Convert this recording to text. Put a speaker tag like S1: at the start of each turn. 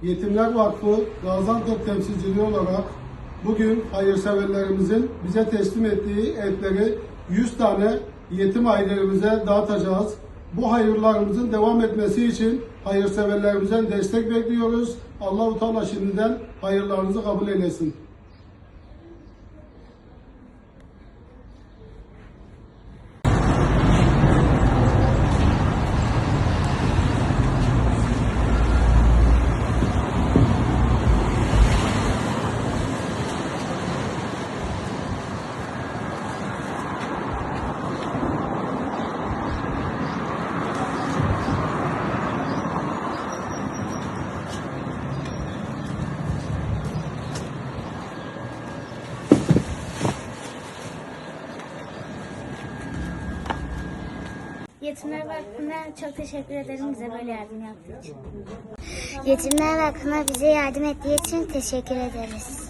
S1: Yetimler Vakfı Gaziantep temsilciliği olarak bugün hayırseverlerimizin bize teslim ettiği etleri 100 tane yetim ailelerimize dağıtacağız. Bu hayırlarımızın devam etmesi için hayırseverlerimizden destek bekliyoruz. Allah-u Teala şimdiden hayırlarınızı kabul eylesin.
S2: Yetimler Vakfı'na çok teşekkür ederim bize böyle yardım yaptığı için.
S3: Yetimler Vakfı'na bize yardım ettiği için teşekkür ederiz.